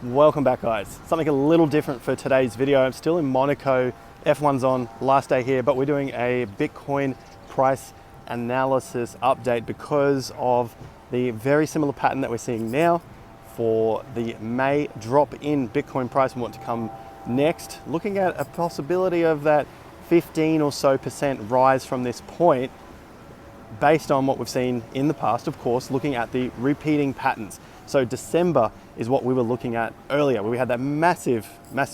Welcome back, guys. Something a little different for today's video. I'm still in Monaco. F1's on, last day here, but we're doing a Bitcoin price analysis update because of the very similar pattern that we're seeing now for the May drop in Bitcoin price and what to come next. Looking at a possibility of that 15 or so % rise from this point based on what we've seen in the past, of course, looking at the repeating patterns. So December is what we were looking at earlier, where we had that massive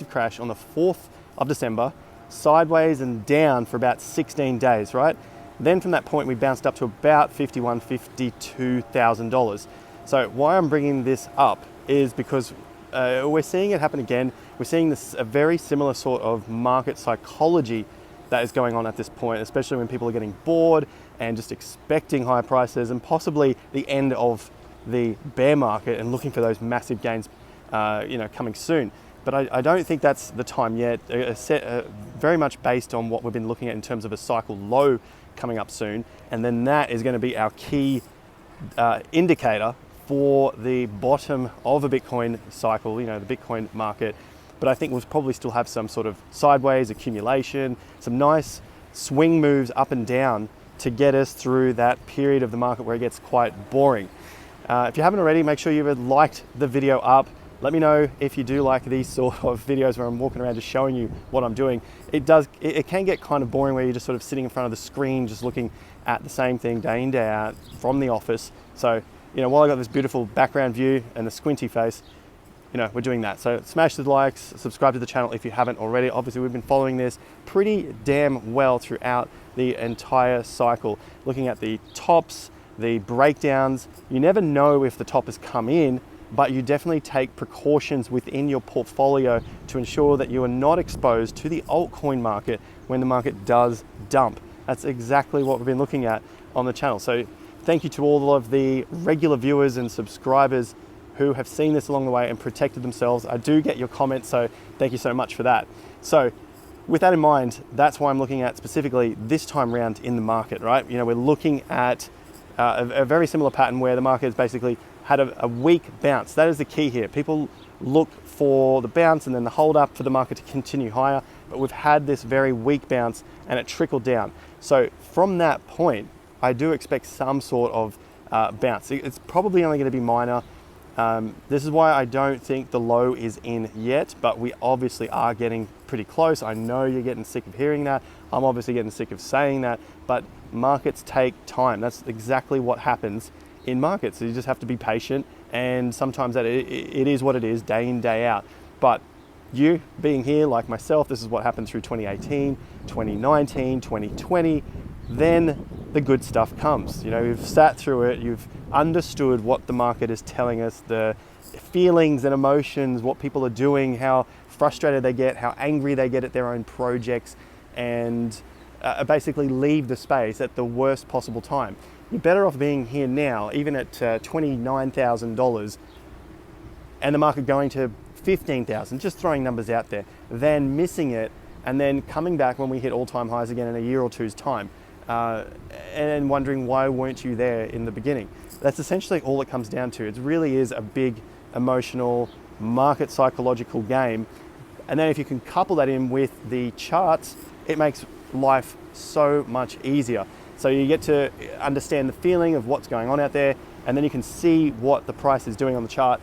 crash on the 4th of December, sideways and down for about 16 days, right? Then from that point, we bounced up to about $51,000, $52,000. So why I'm bringing this up is because we're seeing it happen again. We're seeing this a very similar sort of market psychology that is going on at this point, especially when people are getting bored and just expecting higher prices and possibly the end of the bear market and looking for those massive gains coming soon. But I don't think that's the time yet. Very much based on what we've been looking at in terms of a cycle low coming up soon, and then that is going to be our key indicator for the bottom of a Bitcoin cycle, the Bitcoin market. But I think we'll probably still have some sort of sideways accumulation, some nice swing moves up and down to get us through that period of the market where it gets quite boring. If you haven't already, make sure you've liked the video up. Let me know if you do like these sort of videos where I'm walking around just showing you what I'm doing. It can get kind of boring where you're just sort of sitting in front of the screen, just looking at the same thing day in, day out from the office. So, while I got this beautiful background view and the squinty face, we're doing that. So smash the likes, subscribe to the channel if you haven't already. Obviously, we've been following this pretty damn well throughout the entire cycle, looking at the tops, the breakdowns. You never know if the top has come in, but you definitely take precautions within your portfolio to ensure that you are not exposed to the altcoin market when the market does dump. That's exactly what we've been looking at on the channel. So thank you to all of the regular viewers and subscribers who have seen this along the way and protected themselves. I do get your comments, so thank you so much for that. So with that in mind, that's why I'm looking at specifically this time round in the market, right? We're looking at a very similar pattern where the market has basically had a weak bounce. That is the key here. People look for the bounce and then the hold up for the market to continue higher, but we've had this very weak bounce and it trickled down. So from that point, I do expect some sort of bounce. It's probably only going to be minor. This is why I don't think the low is in yet, but we obviously are getting pretty close. I know you're getting sick of hearing that. I'm obviously getting sick of saying that, but markets take time. That's exactly what happens in markets. So you just have to be patient, and sometimes it is what it is, day in, day out. But you being here like myself, this is what happened through 2018, 2019, 2020, then the good stuff comes. You've sat through it, you've understood what the market is telling us, the feelings and emotions, what people are doing, how frustrated they get, how angry they get at their own projects, and basically leave the space at the worst possible time. You're better off being here now, even at $29,000, and the market going to 15,000, just throwing numbers out there, than missing it and then coming back when we hit all-time highs again in a year or two's time. And wondering why weren't you there in the beginning. That's essentially all it comes down to. It really is a big emotional market psychological game. And then if you can couple that in with the charts, it makes life so much easier. So you get to understand the feeling of what's going on out there, and then you can see what the price is doing on the chart.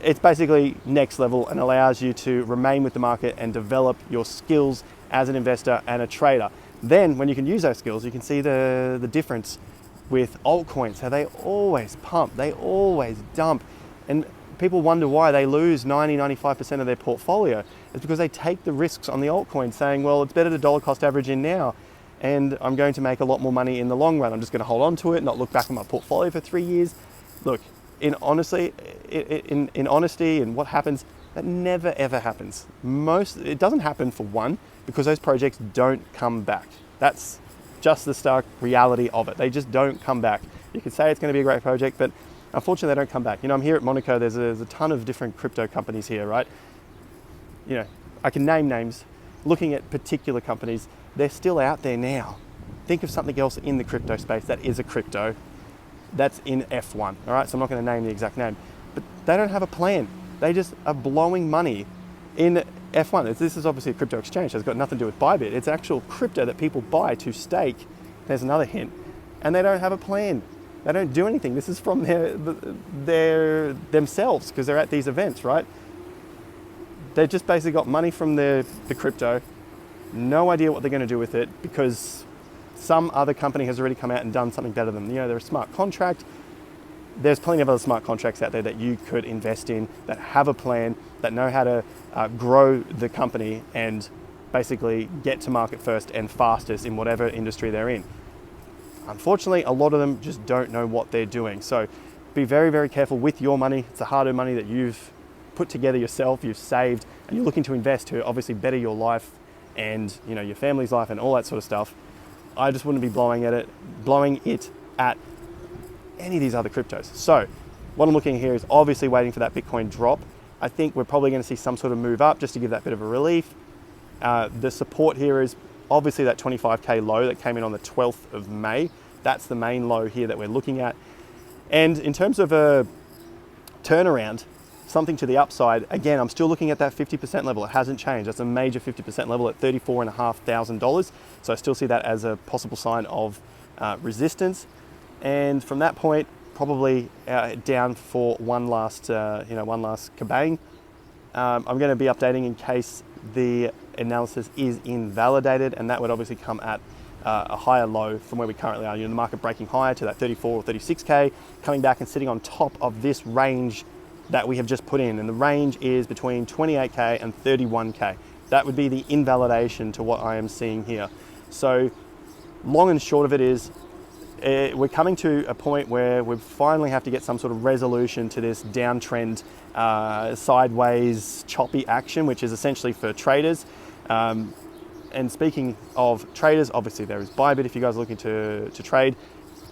It's basically next level and allows you to remain with the market and develop your skills as an investor and a trader. Then when you can use those skills, you can see the difference with altcoins, how they always pump, they always dump. And people wonder why they lose 90-95% of their portfolio. It's because they take the risks on the altcoin, saying, well, it's better to dollar cost average in now, and I'm going to make a lot more money in the long run. I'm just going to hold on to it, not look back at my portfolio for 3 years. Look, in honesty and what happens, that never ever happens. It doesn't happen for one, because those projects don't come back. That's just the stark reality of it. They just don't come back. You could say it's going to be a great project, but unfortunately they don't come back. I'm here at Monaco, there's a ton of different crypto companies here, right? I can name names. Looking at particular companies, they're still out there now. Think of something else in the crypto space that is a crypto that's in F1, all right? So I'm not going to name the exact name, but they don't have a plan. They just are blowing money in F1. This is obviously a crypto exchange, so it's got nothing to do with Bybit. It's actual crypto that people buy to stake. There's another hint. And they don't have a plan. They don't do anything. This is from their themselves, because they're at these events, right? They've just basically got money from the crypto, no idea what they're going to do with it, because some other company has already come out and done something better than them. You know, they're a smart contract. There's plenty of other smart contracts out there that you could invest in, that have a plan, that know how to grow the company and basically get to market first and fastest in whatever industry they're in. Unfortunately, a lot of them just don't know what they're doing. So be very, very careful with your money. It's the hard-earned money that you've put together yourself, you've saved, and you're looking to invest to obviously better your life and, you know, your family's life and all that sort of stuff. I just wouldn't be blowing it at any of these other cryptos. So what I'm looking at here is obviously waiting for that Bitcoin drop. I think we're probably going to see some sort of move up just to give that bit of a relief. The support here is obviously that 25K low that came in on the 12th of May. That's the main low here that we're looking at. And in terms of a turnaround, something to the upside, again, I'm still looking at that 50% level. It hasn't changed. That's a major 50% level at $34,500. So I still see that as a possible sign of resistance. And from that point, probably down for one last kabang. I'm going to be updating in case the analysis is invalidated, and that would obviously come at a higher low from where we currently are. You know, the market breaking higher to that 34 or 36K, coming back and sitting on top of this range that we have just put in. And the range is between 28K and 31K. That would be the invalidation to what I am seeing here. So long and short of it is, we're coming to a point where we finally have to get some sort of resolution to this downtrend, sideways, choppy action, which is essentially for traders. And speaking of traders, obviously there is Bybit if you guys are looking to trade.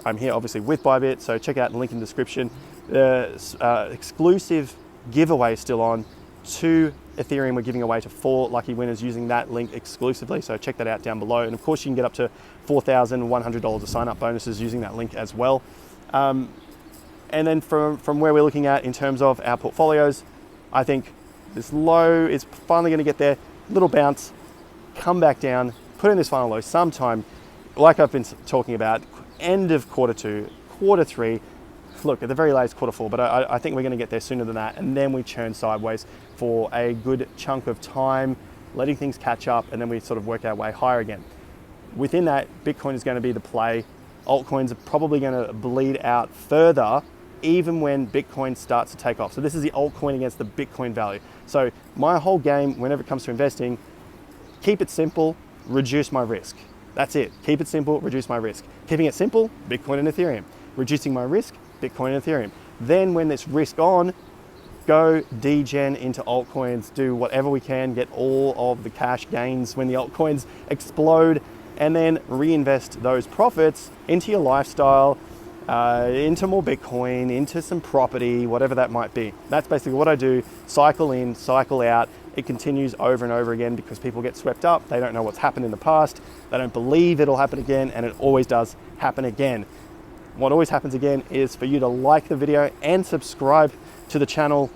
I'm here obviously with Bybit, so check out the link in the description. The exclusive giveaway still on. 2 Ethereum we're giving away to 4 lucky winners using that link exclusively, so check that out down below. And of course you can get up to $4,100 of sign up bonuses using that link as well. And then from where we're looking at in terms of our portfolios, I think this low is finally going to get there, little bounce, come back down, put in this final low sometime, like I've been talking about, end of Q2, Q3, look, at the very latest Q4, but I think we're going to get there sooner than that, and then we churn sideways for a good chunk of time, letting things catch up, and then we sort of work our way higher again. Within that, Bitcoin is going to be the play. Altcoins are probably going to bleed out further, even when Bitcoin starts to take off. So this is the altcoin against the Bitcoin value. So my whole game, whenever it comes to investing, keep it simple, reduce my risk. That's it. Keep it simple, reduce my risk. Keeping it simple, Bitcoin and Ethereum. Reducing my risk, Bitcoin and Ethereum. Then when it's risk on, go degen into altcoins, do whatever we can, get all of the cash gains when the altcoins explode, and then reinvest those profits into your lifestyle, into more Bitcoin, into some property, whatever that might be. That's basically what I do, cycle in, cycle out. It continues over and over again because people get swept up. They don't know what's happened in the past. They don't believe it'll happen again, and it always does happen again. What always happens again is for you to like the video and subscribe to the channel.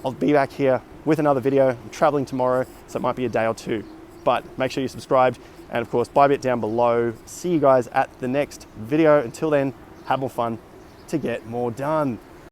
I'll be back here with another video. I'm traveling tomorrow, so it might be a day or two, but make sure you subscribed, and of course, Bybit down below. See you guys at the next video. Until then, have more fun to get more done.